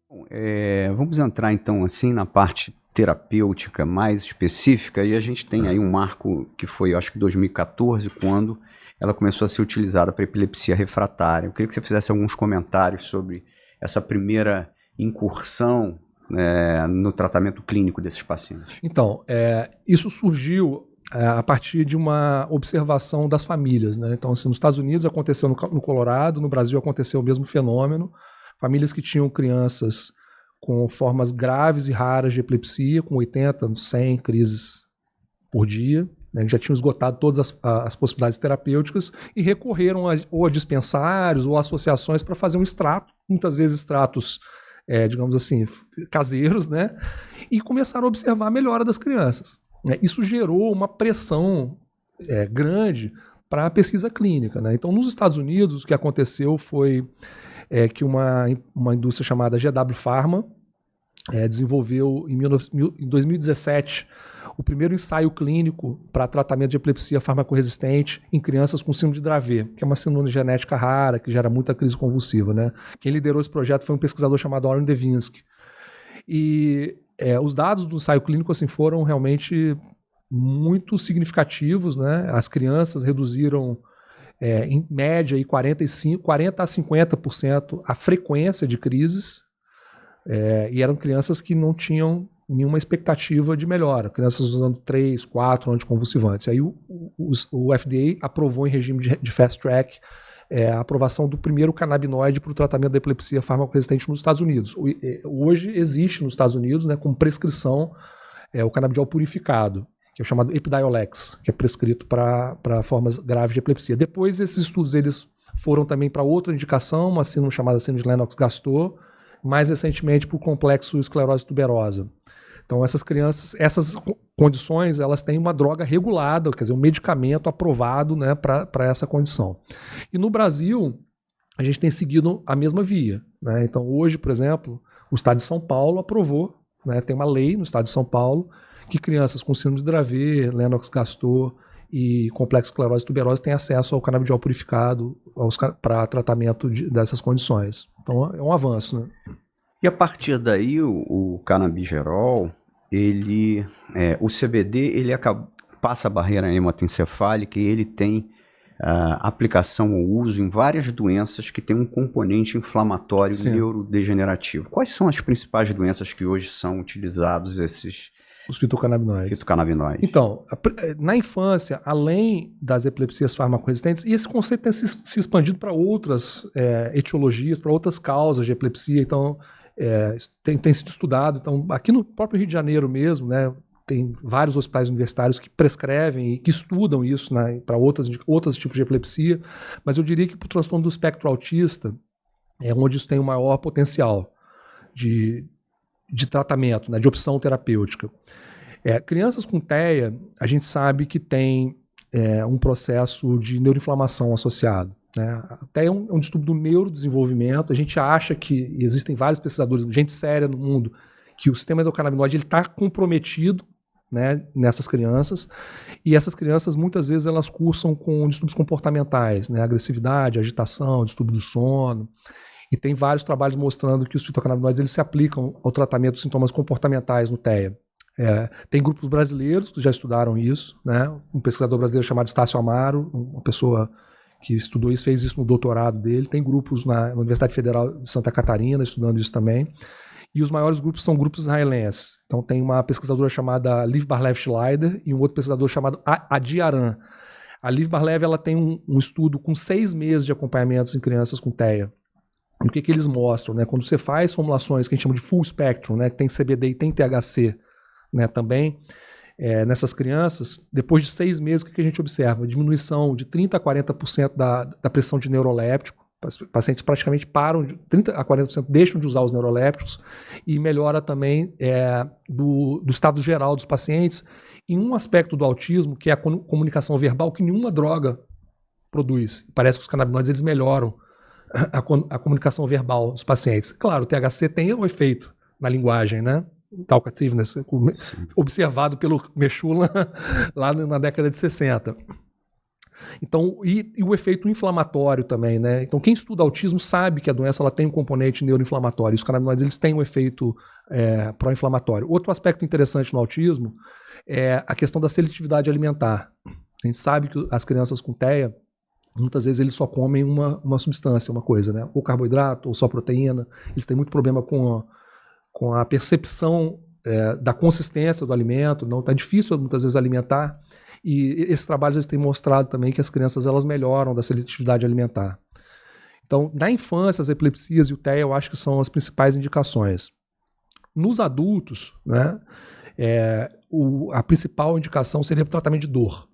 Bom, vamos entrar então assim na parte terapêutica mais específica, e a gente tem aí um marco que foi, acho que 2014, quando ela começou a ser utilizada para epilepsia refratária. Eu queria que você fizesse alguns comentários sobre essa primeira incursão no tratamento clínico desses pacientes. Então, isso surgiu a partir de uma observação das famílias, né? Então, assim, nos Estados Unidos aconteceu no Colorado, no Brasil aconteceu o mesmo fenômeno. Famílias que tinham crianças com formas graves e raras de epilepsia, com 80, 100 crises por dia, né? Já tinham esgotado todas as possibilidades terapêuticas e recorreram ou a dispensários ou a associações para fazer um extrato, muitas vezes extratos, digamos assim, caseiros, né? E começaram a observar a melhora das crianças. Isso gerou uma pressão grande para a pesquisa clínica, né? Então, nos Estados Unidos, o que aconteceu foi que uma indústria chamada GW Pharma desenvolveu em 2017 o primeiro ensaio clínico para tratamento de epilepsia farmacoresistente em crianças com síndrome de Dravet, que é uma síndrome genética rara, que gera muita crise convulsiva, né? Quem liderou esse projeto foi um pesquisador chamado Orrin Devinsky. E os dados do ensaio clínico assim, foram realmente muito significativos, né? As crianças reduziram em média, 40 a 50% a frequência de crises, e eram crianças que não tinham nenhuma expectativa de melhora, crianças usando 3, 4 anticonvulsivantes. Aí o FDA aprovou em regime de fast track a aprovação do primeiro canabinoide para o tratamento da epilepsia farmacoresistente nos Estados Unidos. Hoje existe nos Estados Unidos, né, como prescrição, o canabidiol purificado, que é o chamado Epidiolex, que é prescrito para formas graves de epilepsia. Depois, esses estudos eles foram também para outra indicação, uma síndrome chamada síndrome de Lennox-Gastaut, mais recentemente para o complexo esclerose tuberosa. Então, essas crianças, essas condições, elas têm uma droga regulada, quer dizer, um medicamento aprovado, né, para essa condição. E no Brasil, a gente tem seguido a mesma via, né? Então, hoje, por exemplo, o Estado de São Paulo aprovou, né, tem uma lei no Estado de São Paulo que crianças com síndrome de Dravet, Lennox-Gastaut e complexo esclerose tuberosa têm acesso ao canabidiol purificado para tratamento dessas condições. Então, é um avanço, né? E a partir daí, o canabigerol, o CBD, ele passa a barreira hematoencefálica e ele tem aplicação ou uso em várias doenças que têm um componente inflamatório neurodegenerativo. Quais são as principais doenças que hoje são utilizados os fitocannabinoides? Então, na infância, além das epilepsias farmacoresistentes, e esse conceito tem se expandido para outras etiologias, para outras causas de epilepsia, então tem sido estudado. Então, aqui no próprio Rio de Janeiro mesmo, né, tem vários hospitais universitários que prescrevem e que estudam isso, né, para outros tipos de epilepsia, mas eu diria que para o transtorno do espectro autista é onde isso tem o maior potencial de tratamento, né, de opção terapêutica. Crianças com TEA, a gente sabe que tem um processo de neuroinflamação associado, né? A TEA é um distúrbio do neurodesenvolvimento. A gente acha que existem vários pesquisadores, gente séria no mundo, que o sistema endocannabinoide está comprometido, né, nessas crianças, e essas crianças muitas vezes elas cursam com distúrbios comportamentais, né, agressividade, agitação, distúrbio do sono. E tem vários trabalhos mostrando que os fitocannabinoides eles se aplicam ao tratamento dos sintomas comportamentais no TEA. Tem grupos brasileiros que já estudaram isso, né? Um pesquisador brasileiro chamado Estácio Amaro, uma pessoa que estudou isso, fez isso no doutorado dele. Tem grupos na Universidade Federal de Santa Catarina estudando isso também. E os maiores grupos são grupos israelenses. Então tem uma pesquisadora chamada Liv Bar-Lev-Schleider e um outro pesquisador chamado Adi Aran. A Liv Bar-Lev ela tem um estudo com 6 meses de acompanhamentos em crianças com TEA. E o que eles mostram, né? Quando você faz formulações que a gente chama de full spectrum, né? Que tem CBD e tem THC, né, também, nessas crianças, depois de 6 meses, o que a gente observa? Diminuição de 30% a 40% da pressão de neuroléptico. Pacientes praticamente param, 30% a 40% deixam de usar os neurolépticos, e melhora também do estado geral dos pacientes em um aspecto do autismo, que é a comunicação verbal, que nenhuma droga produz. Parece que os canabinoides eles melhoram a comunicação verbal dos pacientes. Claro, o THC tem um efeito na linguagem, né? Talkativeness, observado pelo Mechula lá na década de 60. Então, e o efeito inflamatório também, né? Então, quem estuda autismo sabe que a doença ela tem um componente neuroinflamatório. E os canabinoides eles têm um efeito pró-inflamatório. Outro aspecto interessante no autismo é a questão da seletividade alimentar. A gente sabe que as crianças com TEA, muitas vezes eles só comem uma substância, uma coisa, né? Ou carboidrato, ou só proteína. Eles têm muito problema com a percepção da consistência do alimento. Não, tá difícil muitas vezes alimentar. E esses trabalhos eles têm mostrado também que as crianças elas melhoram da seletividade alimentar. Então, na infância, as epilepsias e o TEA eu acho que são as principais indicações. Nos adultos, né, a principal indicação seria o tratamento de dor.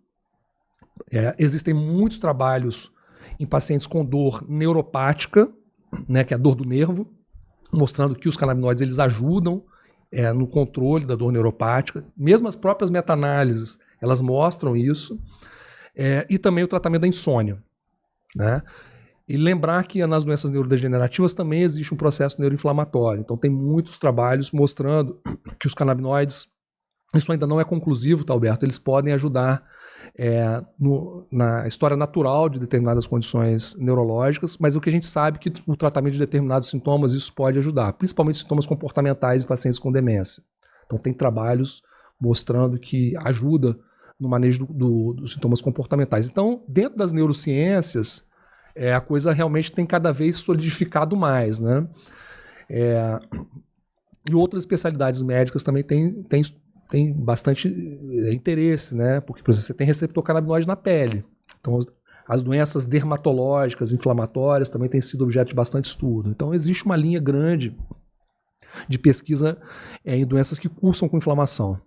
Existem muitos trabalhos em pacientes com dor neuropática, né, que é a dor do nervo, mostrando que os canabinoides eles ajudam no controle da dor neuropática. Mesmo as próprias meta-análises elas mostram isso, e também o tratamento da insônia, né? E lembrar que nas doenças neurodegenerativas também existe um processo neuroinflamatório. Então tem muitos trabalhos mostrando que os canabinoides, isso ainda não é conclusivo, tá, Alberto? Eles podem ajudar na história natural de determinadas condições neurológicas, mas o que a gente sabe é que o tratamento de determinados sintomas isso pode ajudar, principalmente sintomas comportamentais em pacientes com demência. Então tem trabalhos mostrando que ajuda no manejo dos sintomas comportamentais. Então, dentro das neurociências, a coisa realmente tem cada vez solidificado mais, né? E outras especialidades médicas também têm bastante interesse, né? Porque, por exemplo, você tem receptor canabinoide na pele. Então, as doenças dermatológicas, inflamatórias, também têm sido objeto de bastante estudo. Então, existe uma linha grande de pesquisa em doenças que cursam com inflamação.